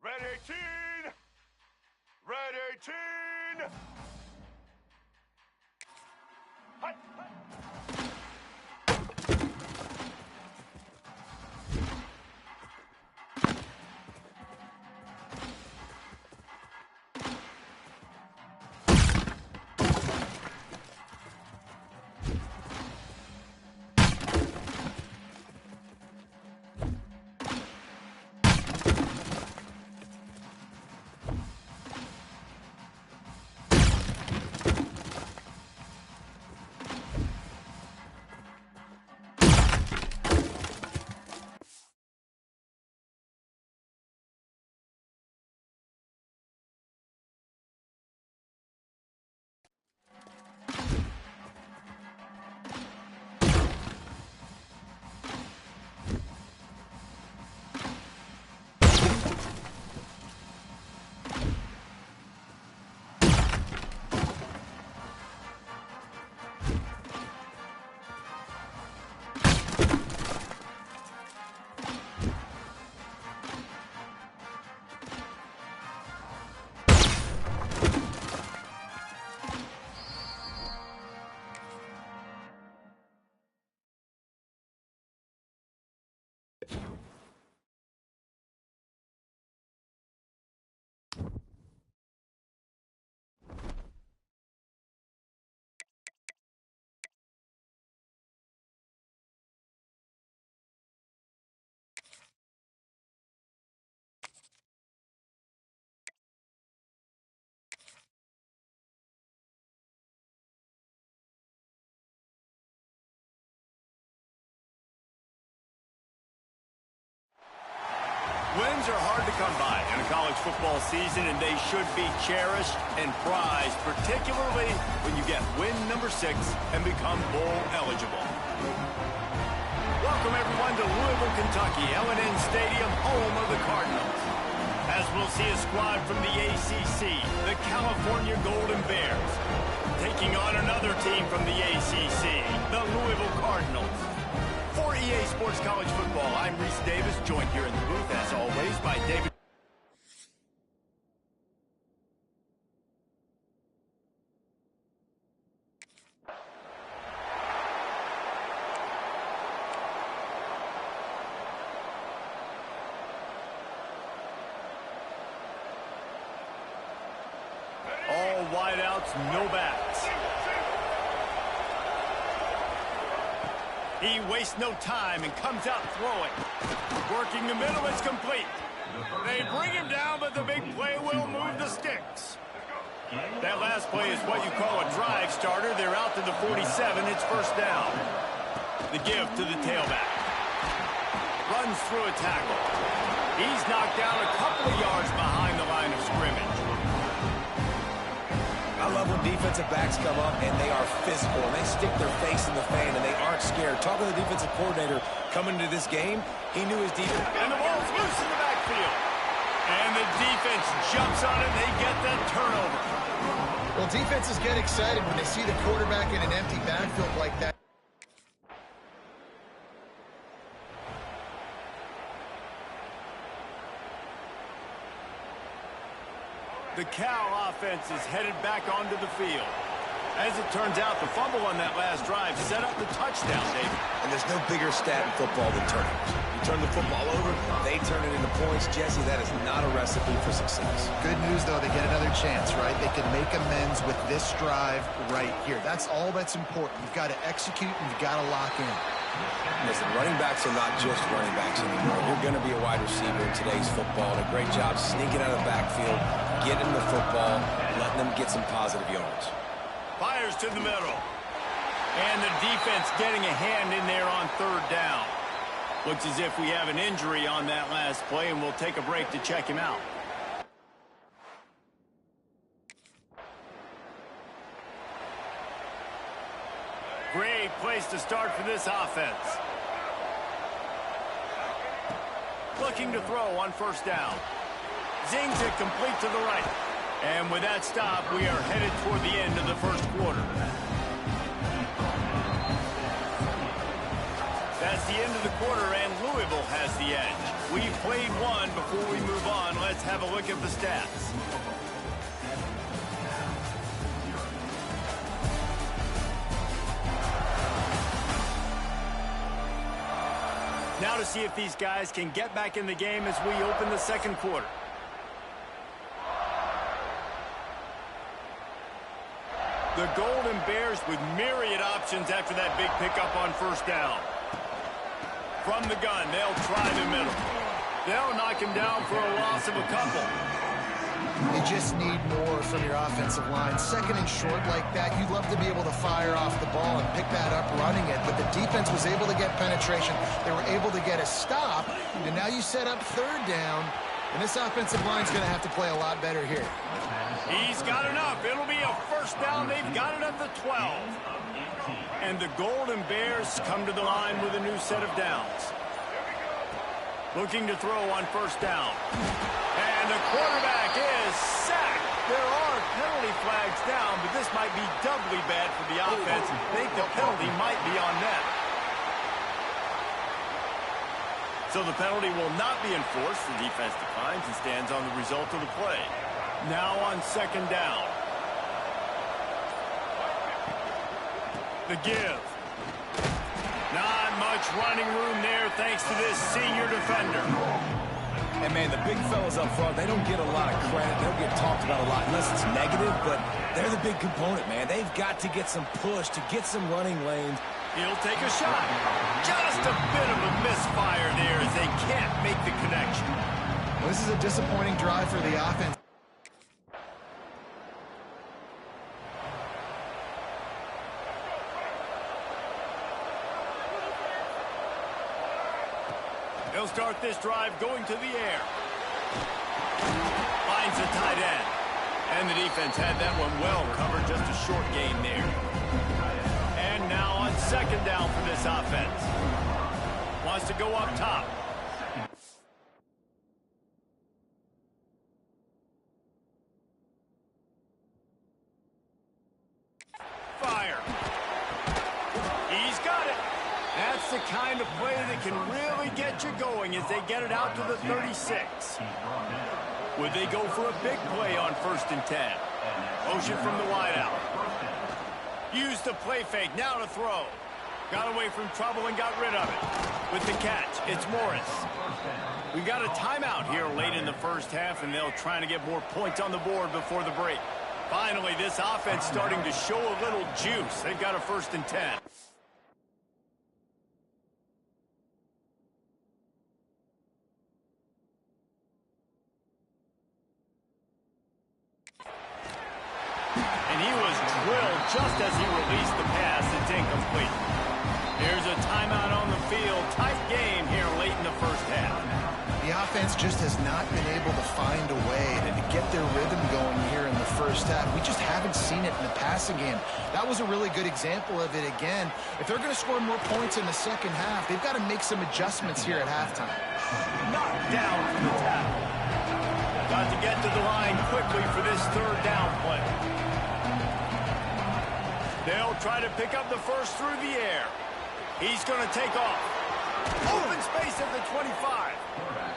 Red 18! Red 18! Hi! Wins are hard to come by in a college football season, and they should be cherished and prized, particularly when you get win number 6 and become bowl eligible. Welcome, everyone, to Louisville, Kentucky, L&N Stadium, home of the Cardinals. As we'll see a squad from the ACC, the California Golden Bears, taking on another team from the ACC, the Louisville Cardinals. For EA Sports College Football, I'm Reese Davis, joined here in the booth, as always, by David. All wideouts, no backs. He wastes no time and comes out throwing. Working the middle, it's complete. They bring him down, but the big play will move the sticks. That last play is what you call a drive starter. They're out to the 47. It's first down. The give to the tailback. Runs through a tackle. He's knocked down a couple of yards behind the line of scrimmage. I love when defensive backs come up and they are physical and they stick their face in the fan and they aren't scared. Talking to the defensive coordinator coming into this game, he knew his defense. And the ball's loose in the backfield. And the defense jumps on it. They get that turnover. Well, defenses get excited when they see the quarterback in an empty backfield like that. The Cal offense is headed back onto the field. As it turns out, the fumble on that last drive set up the touchdown, David. And there's no bigger stat in football than turnovers. You turn the football over, they turn it into points. Jesse, that is not a recipe for success. Good news, though, they get another chance, right? They can make amends with this drive right here. That's all that's important. You've got to execute and you've got to lock in. Listen, running backs are not just running backs anymore. You're going to be a wide receiver in today's football. And a great job sneaking out of the backfield, getting the football, letting them get some positive yards. Fires to the middle. And the defense getting a hand in there on third down. Looks as if we have an injury on that last play, and we'll take a break to check him out. Great place to start for this offense. Looking to throw on first down. Zings it complete to the right. And with that stop, we are headed toward the end of the first quarter. That's the end of the quarter, and Louisville has the edge. We've played one. Before we move on, let's have a look at the stats. Now to see if these guys can get back in the game as we open the second quarter. The Golden Bears with myriad options after that big pickup on first down. From the gun, they'll try the middle. They'll knock him down for a loss of a couple. You just need more from your offensive line. Second and short like that, you'd love to be able to fire off the ball and pick that up running it, but the defense was able to get penetration. They were able to get a stop, and now you set up third down, and this offensive line's going to have to play a lot better here. He's got enough. It'll be a first down. They've got it at the 12. And the Golden Bears come to the line with a new set of downs. Looking to throw on first down. And the quarterback is sacked. There are penalty flags down, but this might be doubly bad for the offense. I think the penalty might be on them. So the penalty will not be enforced. The defense declines and stands on the result of the play. Now on second down. The give. Not much running room there thanks to this senior defender. And, man, the big fellas up front, they don't get a lot of credit. They don't get talked about a lot unless it's negative, but they're the big component, man. They've got to get some push to get some running lanes. He'll take a shot. Just a bit of a misfire there as they can't make the connection. Well, this is a disappointing drive for the offense. He'll start this drive going to the air. Finds a tight end. And the defense had that one well covered, just a short gain there. And now on second down for this offense. Wants to go up top. Fire. He's got it. That's the kind of play that can really get you going as they get it out to the 36. Would they go for a big play on 1st and 10? Motion from the wideout. Use the play fake, now to throw. Got away from trouble and got rid of it. With the catch, it's Morris. We got a timeout here late in the first half, and they'll try to get more points on the board before the break. Finally, this offense starting to show a little juice. They've got a 1st and 10. And he was drilled just as he released the pass. It's incomplete. Here's a timeout on the field. Tight game here late in the first half. The offense just has not been able to find a way to get their rhythm going here in the first half. We just haven't seen it in the passing game. That was a really good example of it again. If they're going to score more points in the second half, they've got to make some adjustments here at halftime. Knocked down from the tackle. Got to get to the line quickly for this third down play. They'll try to pick up the first through the air. He's going to take off. Open space at the 25.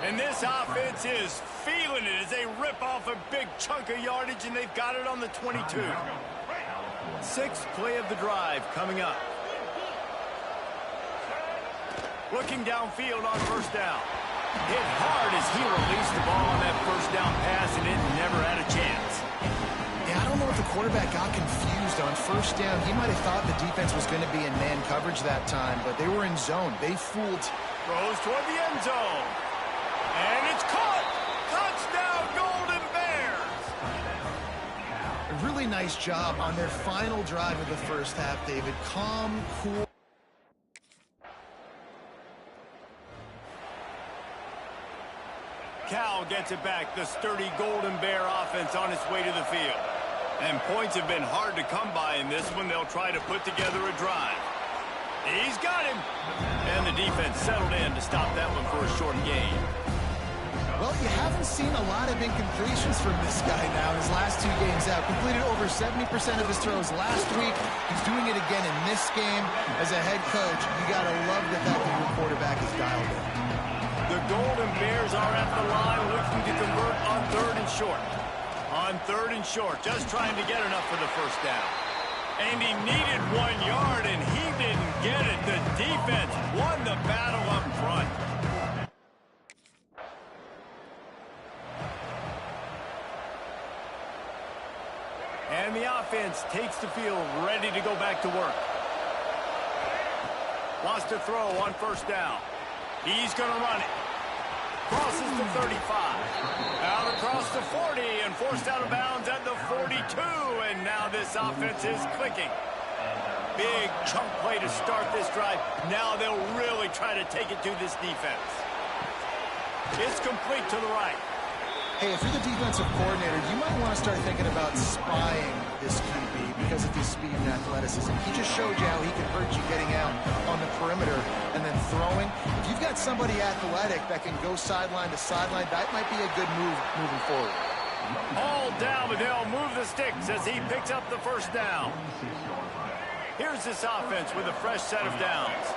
And this offense is feeling it as they rip off a big chunk of yardage, and they've got it on the 22. 6th play of the drive coming up. Looking downfield on first down. Hit hard as he released the ball on that first down pass, and it never had a chance. Yeah, I don't know if the quarterback got confused on first down. He might have thought the defense was going to be in man coverage that time, but they were in zone. They fooled. Throws toward the end zone. And it's caught. Touchdown, Golden Bears. A really nice job on their final drive of the first half, David. Calm, cool. Cal gets it back. The sturdy Golden Bear offense on its way to the field. And points have been hard to come by in this one. They'll try to put together a drive. He's got him. And the defense settled in to stop that one for a short gain. Well, you haven't seen a lot of incompletions from this guy now his last 2 games out. Completed over 70% of his throws last week. He's doing it again in this game. As a head coach, you got to love the fact that your quarterback is dialed in. The Golden Bears are at the line looking to convert on 3rd and short. On 3rd and short, just trying to get enough for the first down. And he needed 1 yard, and he didn't get it. The defense won the battle up front. And the offense takes the field, ready to go back to work. Wants to throw on 1st down. He's going to run it. Crosses the 35. Out across the 40 and forced out of bounds at the 42. And now this offense is clicking. Big chunk play to start this drive. Now they'll really try to take it to this defense. It's complete to the right. Hey, if you're the defensive coordinator, you might want to start thinking about spying this QB because of his speed and athleticism. He just showed you how he can hurt you getting out on the perimeter and then throwing. If you've got somebody athletic that can go sideline to sideline, that might be a good move moving forward. All down, but they'll move the sticks as he picks up the 1st down. Here's this offense with a fresh set of downs.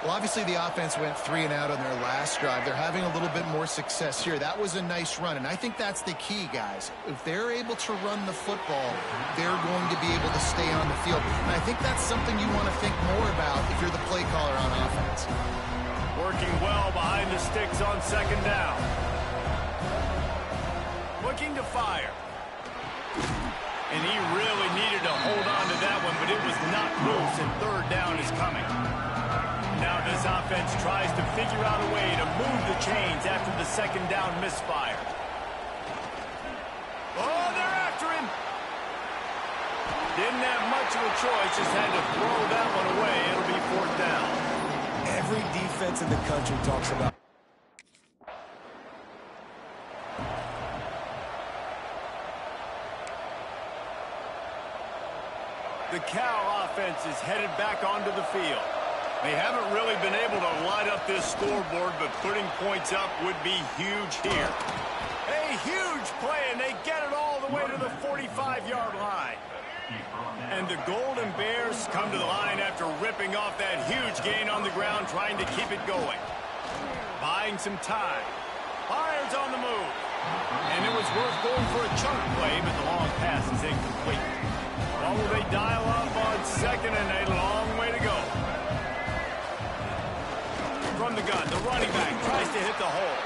Well, obviously the offense went 3 and out on their last drive. They're having a little bit more success here. That was a nice run, and I think that's the key, guys. If they're able to run the football, they're going to be able to stay on the field. And I think that's something you want to think more about if you're the play caller on offense. Working well behind the sticks on 2nd down. Looking to fire. And he really needed to hold on to that one, but it was not loose, and 3rd down is coming. Now this offense tries to figure out a way to move the chains after the 2nd down misfire. Oh, they're after him. Didn't have much of a choice, just had to throw that one away. It'll be 4th down. Every defense in the country talks about the Cal offense is headed back onto the field. They haven't really been able to light up this scoreboard, but putting points up would be huge here. A huge play, and they get it all the way to the 45-yard line. And the Golden Bears come to the line after ripping off that huge gain on the ground, trying to keep it going. Buying some time. Fires on the move. And it was worth going for a chunk play, but the long pass is incomplete. Well, will they dial up on 2nd and a long way to go? From the gun, the running back tries to hit the hole.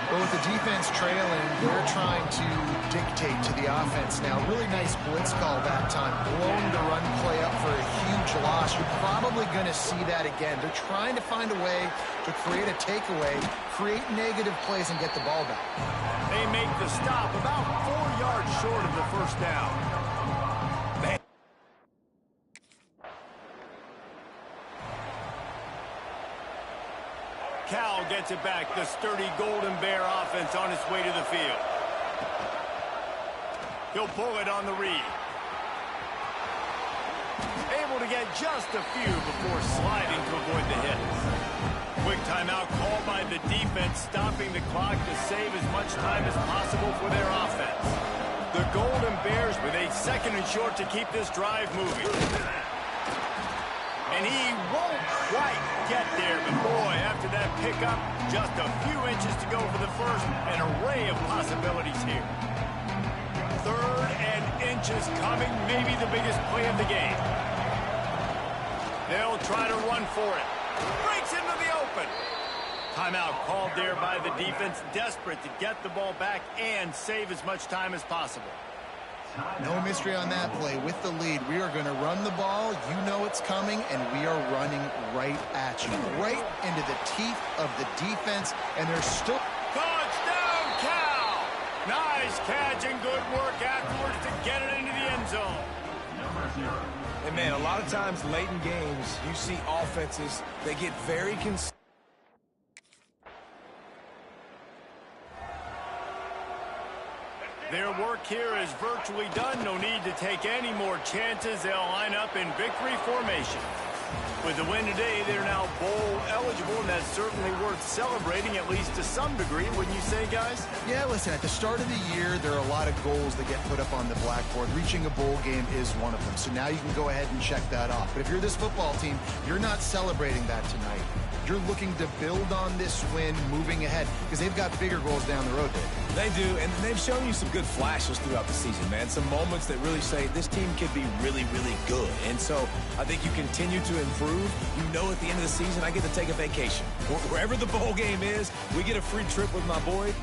Well, with the defense trailing, they're trying to dictate to the offense now. Really nice blitz call that time. Blowing the run play up for a huge loss. You're probably going to see that again. They're trying to find a way to create a takeaway, create negative plays, and get the ball back. They make the stop about 4 yards short of the 1st down. Cal gets it back. The sturdy Golden Bear offense on its way to the field. He'll pull it on the read. Able to get just a few before sliding to avoid the hits. Quick timeout called by the defense, stopping the clock to save as much time as possible for their offense. The Golden Bears with a 2nd and short to keep this drive moving. And he won't quite get there, but boy, after that pickup, just a few inches to go for the 1st, an array of possibilities here. 3rd and inches coming, maybe the biggest play of the game. They'll try to run for it. Breaks into the open. Timeout called there by the defense, desperate to get the ball back and save as much time as possible. No mystery on that play. With the lead, we are going to run the ball. You know it's coming, and we are running right at you. Right into the teeth of the defense, and they're still... Touchdown, Cal! Nice catch and good work afterwards to get it into the end zone. And man, a lot of times late in games, you see offenses, they get very consistent. Their work here is virtually done. No need to take any more chances. They'll line up in victory formation. With the win today, they're now bowl eligible, and that's certainly worth celebrating, at least to some degree, wouldn't you say, guys? Yeah, listen, at the start of the year, there are a lot of goals that get put up on the blackboard. Reaching a bowl game is one of them. So now you can go ahead and check that off. But if you're this football team, you're not celebrating that tonight. You're looking to build on this win moving ahead because they've got bigger goals down the road, Dave. They do, and they've shown you some good flashes throughout the season, man. Some moments that really say this team could be really, really good. And so I think you continue to improve. You know at the end of the season, I get to take a vacation. Wherever the bowl game is, we get a free trip with my boy.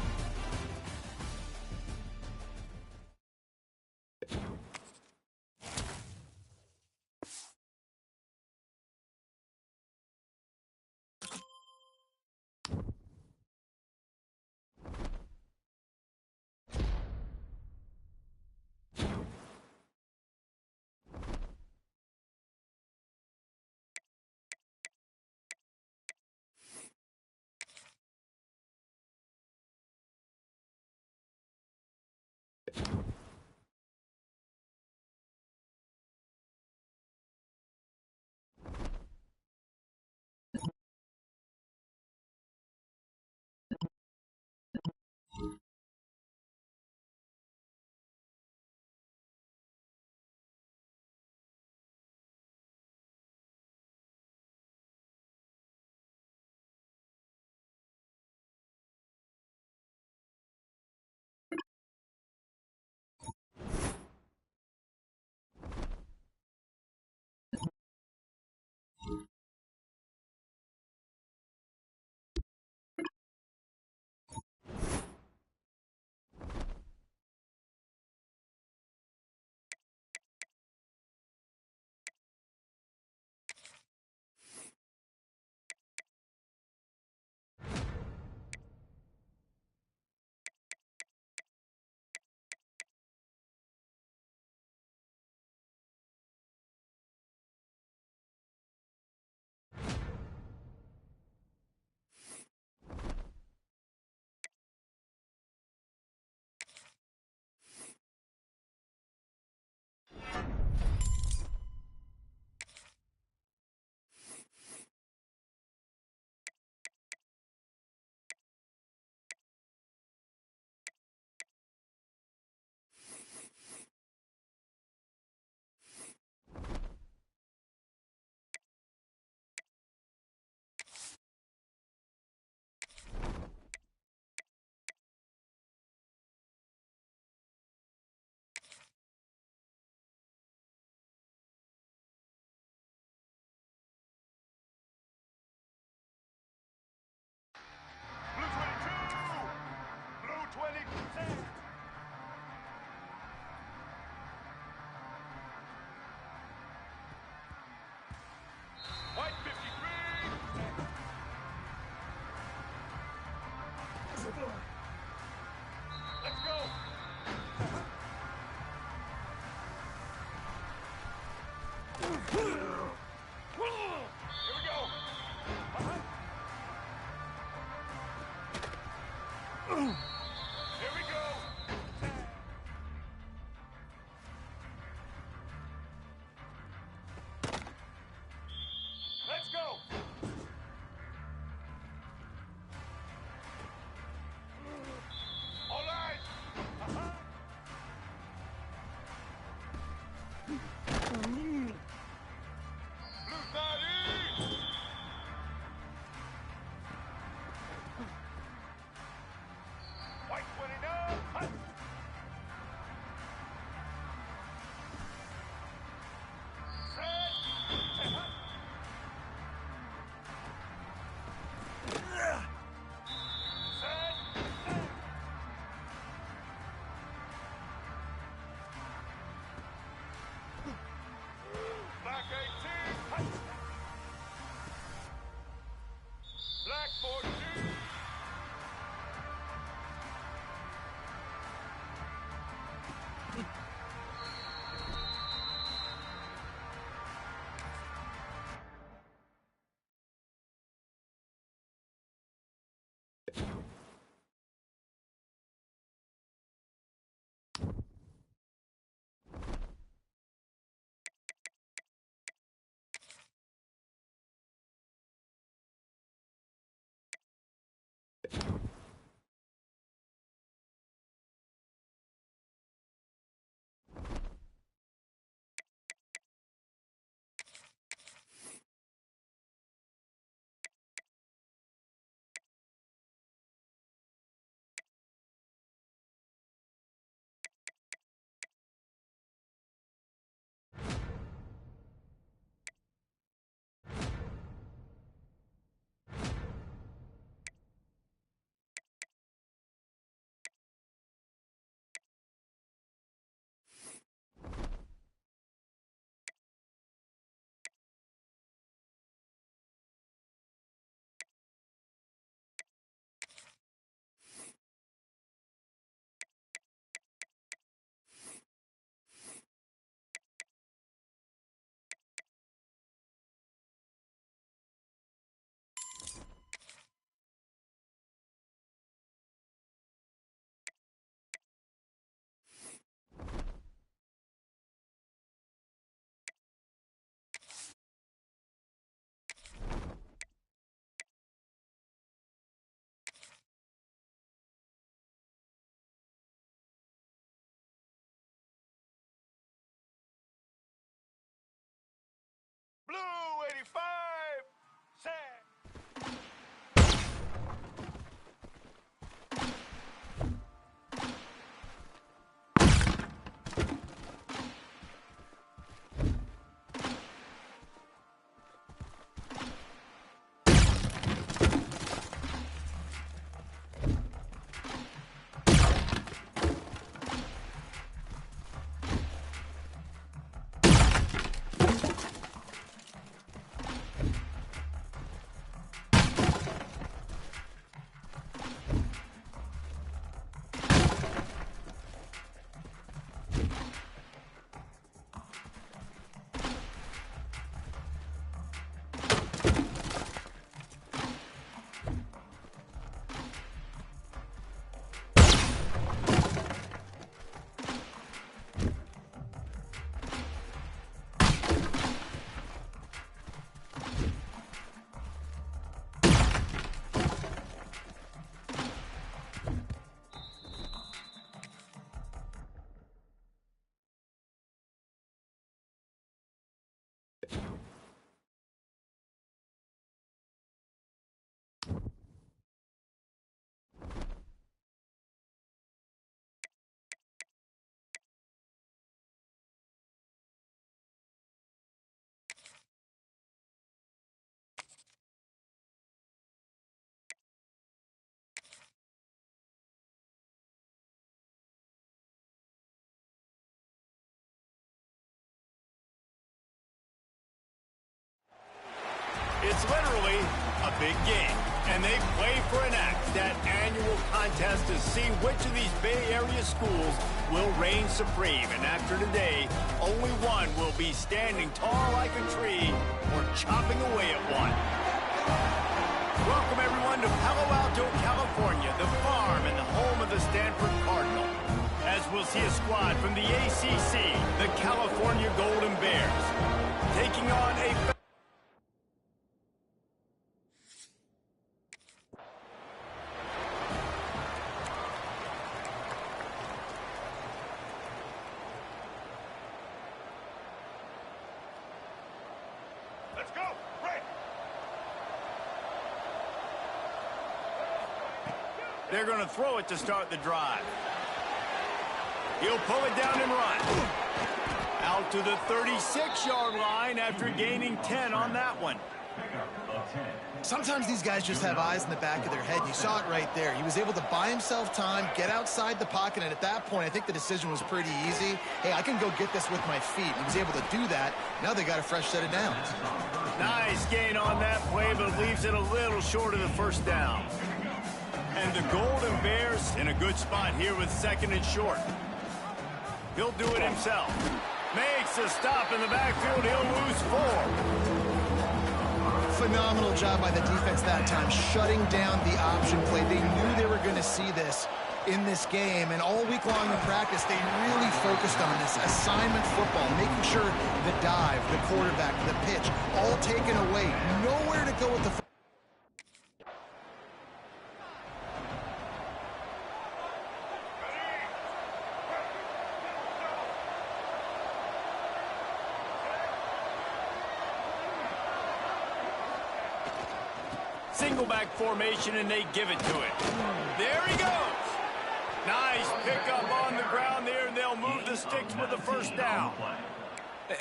Blue 85, set. It's literally a big game, and they play for an act, that annual contest to see which of these Bay Area schools will reign supreme. And after today, only one will be standing tall like a tree or chopping away at one. Welcome, everyone, to Palo Alto, California, the farm and the home of the Stanford Cardinal. As we'll see a squad from the ACC, the California Golden Bears, taking on a... Let's go. Right. They're going to throw it to start the drive. He'll pull it down and run. Out to the 36-yard line after gaining 10 on that one. Sometimes these guys just have eyes in the back of their head. You saw it right there. He was able to buy himself time, get outside the pocket, and at that point, I think the decision was pretty easy. Hey, I can go get this with my feet. He was able to do that. Now they got a fresh set of downs. Nice gain on that play, but leaves it a little short of the first down. And the Golden Bears in a good spot here with second and short. He'll do it himself. Makes a stop in the backfield. He'll lose 4. Phenomenal job by the defense that time, shutting down the option play. They knew they were going to see this in this game, and all week long in practice, they really focused on this assignment football, making sure the dive, the quarterback, the pitch, all taken away. Nowhere to go with the single back formation, and they give it to him. There he goes. Nice pickup on the ground there, and they'll move the sticks with a first down.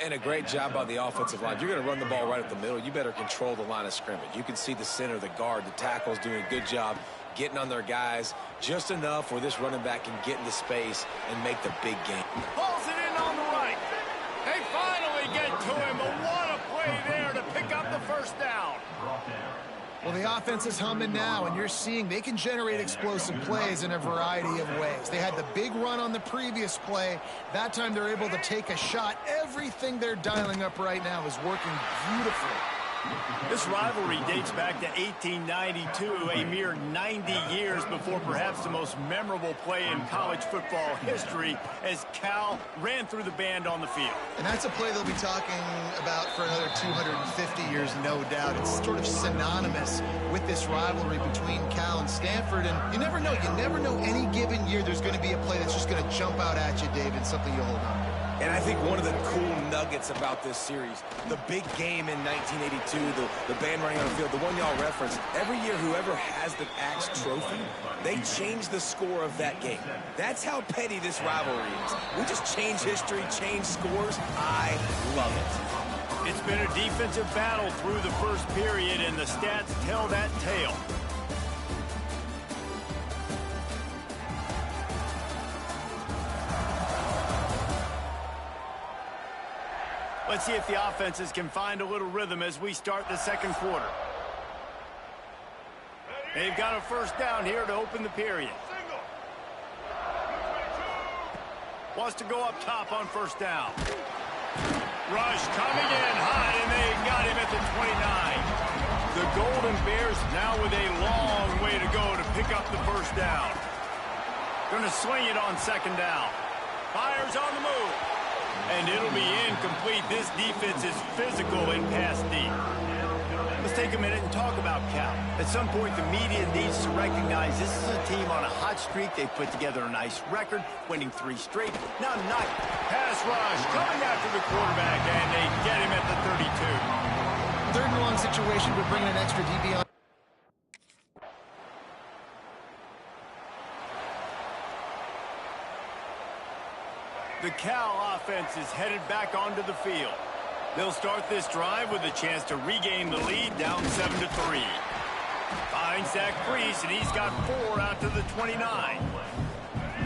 And a great job by the offensive line. You're going to run the ball right up the middle. You better control the line of scrimmage. You can see the center, the guard, the tackles doing a good job getting on their guys just enough where this running back can get into space and make the big game. Pulls it in on the right. They finally get to him, but what a play there to pick up the first down. Well, the offense is humming now, and you're seeing they can generate explosive plays in a variety of ways. They had the big run on the previous play. That time they're able to take a shot. Everything they're dialing up right now is working beautifully. This rivalry dates back to 1892, a mere 90 years before perhaps the most memorable play in college football history as Cal ran through the band on the field. And that's a play they'll be talking about for another 250 years, no doubt. It's sort of synonymous with this rivalry between Cal and Stanford. And you never know. You never know any given year there's going to be a play that's just going to jump out at you, David, something you'll hold on to. And I think one of the cool nuggets about this series, the big game in 1982, the band running on the field, the one y'all referenced, every year whoever has the Axe trophy, they change the score of that game. That's how petty this rivalry is. We just change history, change scores. I love it. It's been a defensive battle through the first period, and the stats tell that tale. Let's see if the offenses can find a little rhythm as we start the second quarter. They've got a first down here to open the period. Wants to go up top on first down. Rush coming in hot, and they got him at the 29. The Golden Bears now with a long way to go to pick up the first down. Going to swing it on second down. Fires on the move. And it'll be incomplete. This defense is physical in pass deep. Let's take a minute and talk about Cal. At some point, the media needs to recognize this is a team on a hot streak. They've put together a nice record, winning 3 straight. Now, not pass rush coming after the quarterback, and they get him at the 32. Third and long situation, we're bringing an extra DB on. The Cal offense is headed back onto the field. They'll start this drive with a chance to regain the lead, down 7-3. Finds Zach Priest, and he's got 4 out to the 29.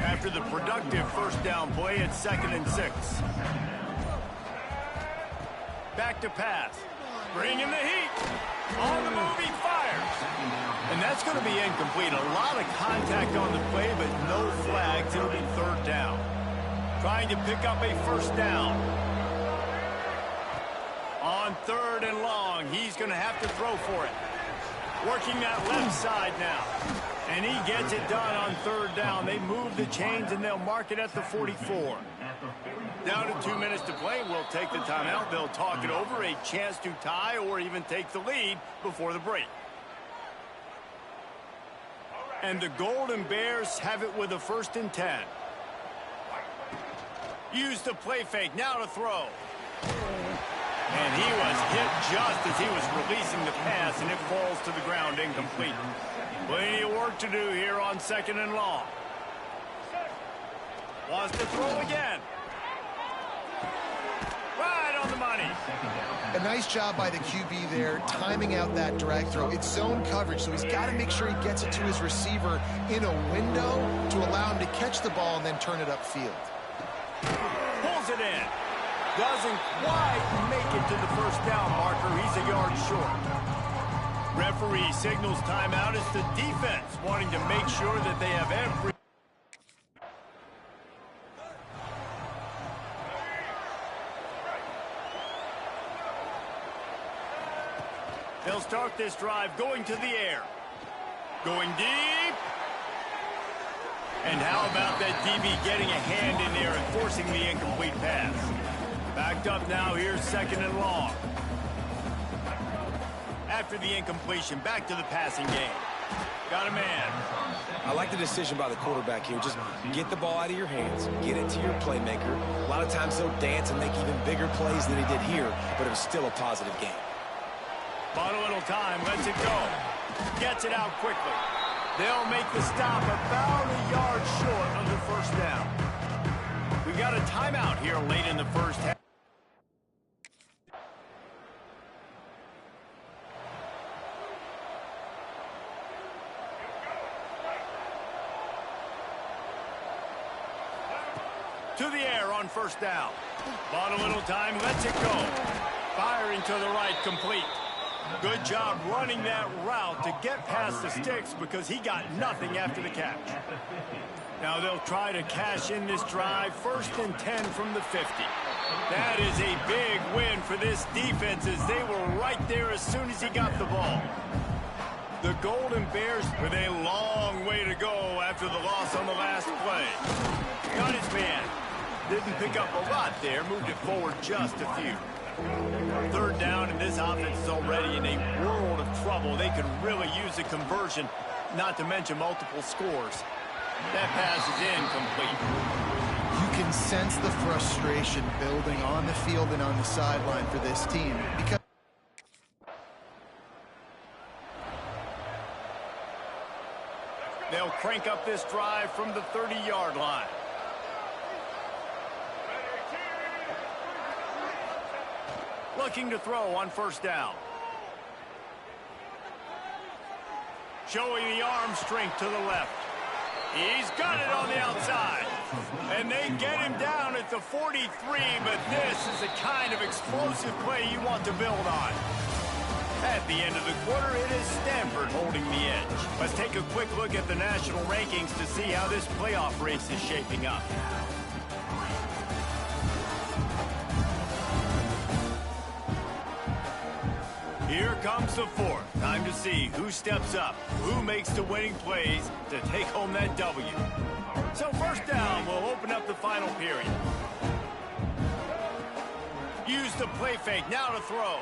After the productive first down play, it's 2nd and 6. Back to pass. Bringing the heat. On the move, he fires. And that's going to be incomplete. A lot of contact on the play, but no flags. It'll be 3rd down. Trying to pick up a first down. On 3rd and long, he's going to have to throw for it. Working that left side now. And he gets it done on 3rd down. They move the chains, and they'll mark it at the 44. Down to 2 minutes to play. We'll take the timeout. They'll talk it over. A chance to tie or even take the lead before the break. And the Golden Bears have it with a 1st and 10. Use the play fake, now to throw. And he was hit just as he was releasing the pass, and it falls to the ground incomplete. Plenty of work to do here on 2nd and long. Wants to throw again. Right on the money. A nice job by the QB there, timing out that drag throw. It's zone coverage, so he's got to make sure he gets it to his receiver in a window to allow him to catch the ball and then turn it upfield. Pulls it in. Doesn't quite make it to the first down marker. He's a yard short. Referee signals timeout. It's the defense wanting to make sure that they have every... They'll start this drive going to the air. Going deep. And how about that DB getting a hand in there and forcing the incomplete pass? Backed up now, here's 2nd and long. After the incompletion, back to the passing game. Got a man. I like the decision by the quarterback here. Just get the ball out of your hands, get it to your playmaker. A lot of times he'll dance and make even bigger plays than he did here, but it was still a positive game. Bought a little time, lets it go. Gets it out quickly. They'll make the stop about a yard short of the first down. We've got a timeout here late in the first half. To the air on first down. Bought a little time, lets it go. Firing to the right, complete. Good job running that route to get past the sticks because he got nothing after the catch. Now they'll try to cash in this drive, 1st and 10 from the 50. That is a big win for this defense as they were right there as soon as he got the ball. The Golden Bears with a long way to go after the loss on the last play. Got his man. Didn't pick up a lot there, moved it forward just a few. 3rd down, and this offense is already in a world of trouble. They could really use a conversion, not to mention multiple scores. That pass is incomplete. You can sense the frustration building on the field and on the sideline for this team. Because they'll crank up this drive from the 30-yard line. Looking to throw on first down. Showing the arm strength to the left. He's got it on the outside. And they get him down at the 43, but this is the kind of explosive play you want to build on. At the end of the quarter, it is Stanford holding the edge. Let's take a quick look at the national rankings to see how this playoff race is shaping up. Here comes the 4th. Time to see who steps up, who makes the winning plays to take home that W. So first down will open up the final period. Use the play fake, now to throw.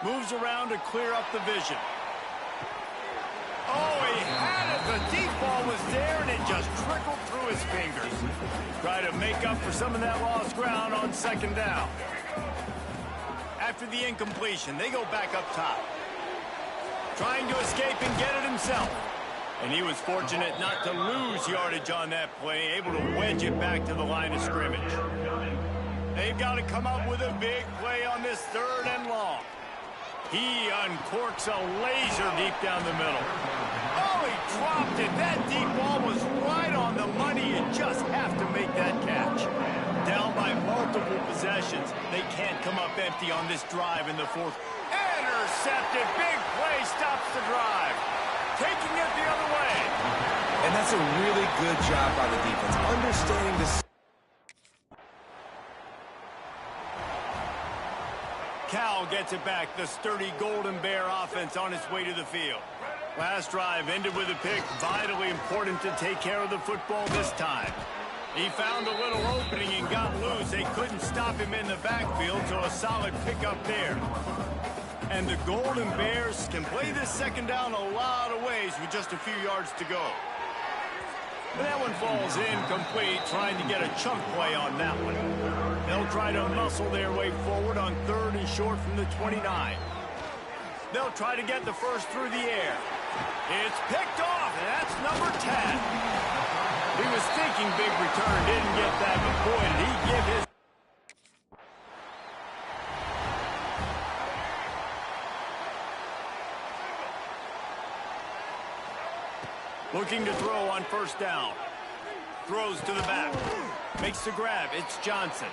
Moves around to clear up the vision. Oh, he had it. The deep ball was there, and it just trickled through his fingers. Try to make up for some of that lost ground on 2nd down. After the incompletion, they go back up top. Trying to escape and get it himself. And he was fortunate not to lose yardage on that play, able to wedge it back to the line of scrimmage. They've got to come up with a big play on this 3rd and long. He uncorks a laser deep down the middle. Oh, he dropped it. That deep ball was right on the money. You just have to make that catch. Down by multiple possessions. They can't come up empty on this drive in the 4th. Intercepted. Big play stops the drive. Taking it the other way. And that's a really good job by the defense. Understanding this. Cal gets it back. The sturdy Golden Bear offense on its way to the field. Last drive ended with a pick. Vitally important to take care of the football this time. He found a little opening and got loose. They couldn't stop him in the backfield, so a solid pickup there. And the Golden Bears can play this 2nd down a lot of ways with just a few yards to go. But that one falls incomplete, trying to get a chunk play on that one. They'll try to muscle their way forward on 3rd and short from the 29. They'll try to get the first through the air. It's picked off, and that's number 10. He was thinking big return, didn't get that, but boy, did he give his... Looking to throw on first down. Throws to the back. Makes the grab. It's Johnson.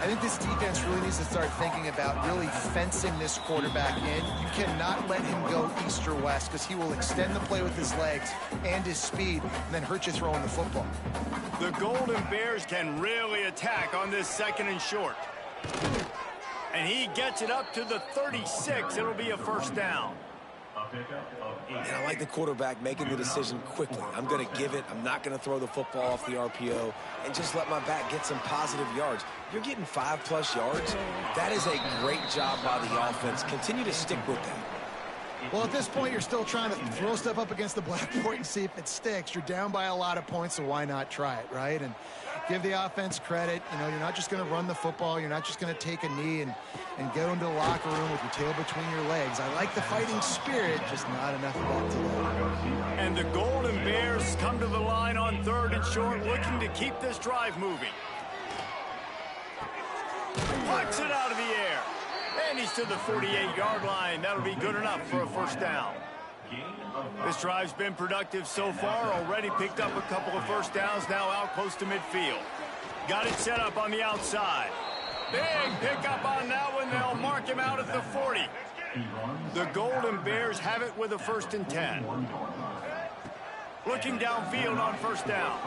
I think this defense really needs to start thinking about really fencing this quarterback in. You cannot let him go east or west because he will extend the play with his legs and his speed and then hurt you throwing the football. The Golden Bears can really attack on this 2nd and short. And he gets it up to the 36. It'll be a first down. And I like the quarterback making the decision quickly. I'm going to give it. I'm not going to throw the football off the RPO and just let my back get some positive yards. You're getting 5+ yards. That is a great job by the offense. Continue to stick with that. Well, at this point, you're still trying to throw stuff up against the blackboard and see if it sticks. You're down by a lot of points, so why not try it, right? And give the offense credit. You know, you're not just going to run the football. You're not just going to take a knee and go into the locker room with your tail between your legs. I like the fighting spirit, just not enough of that today. And the Golden Bears come to the line on 3rd and short, looking to keep this drive moving. Plucks it out of the air. And he's to the 48-yard line. That'll be good enough for a first down. This drive's been productive so far. Already picked up a couple of first downs, now out close to midfield. Got it set up on the outside. Big pickup on that one. They'll mark him out at the 40. The Golden Bears have it with a 1st and 10. Looking downfield on first down.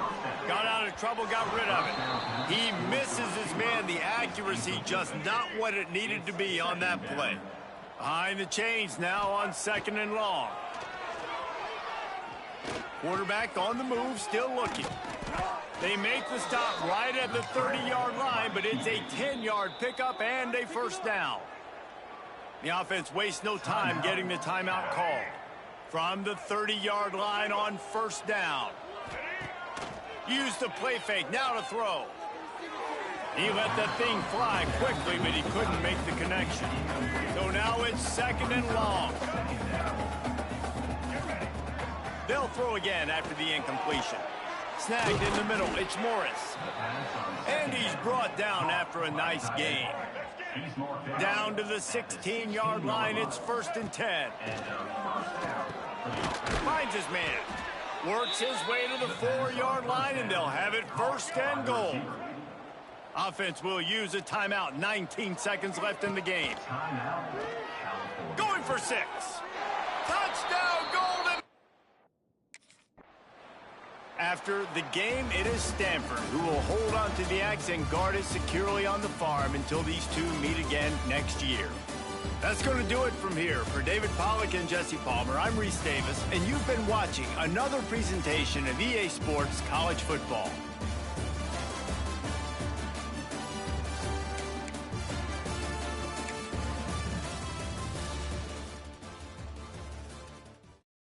Got out of trouble, got rid of it. He misses his man. The accuracy just not what it needed to be on that play. Behind the chains now on 2nd and long. Quarterback on the move, still looking. They make the stop right at the 30-yard line, but it's a 10-yard pickup and a first down. The offense wastes no time getting the timeout called. From the 30-yard line on first down. Use the play fake, now to throw. He let that thing fly quickly, but he couldn't make the connection. So now it's 2nd and long. They'll throw again after the incompletion. Snagged in the middle, it's Morris. And he's brought down after a nice gain. Down to the 16-yard line, it's 1st and 10. Finds his man. Works his way to the 4-yard line, and they'll have it 1st and goal. Offense will use a timeout. 19 seconds left in the game. Going for 6. Touchdown, Golden! After the game, it is Stanford who will hold on to the axe and guard it securely on the farm until these two meet again next year. That's going to do it from here. For David Pollack and Jesse Palmer, I'm Reese Davis, and you've been watching another presentation of EA Sports College Football.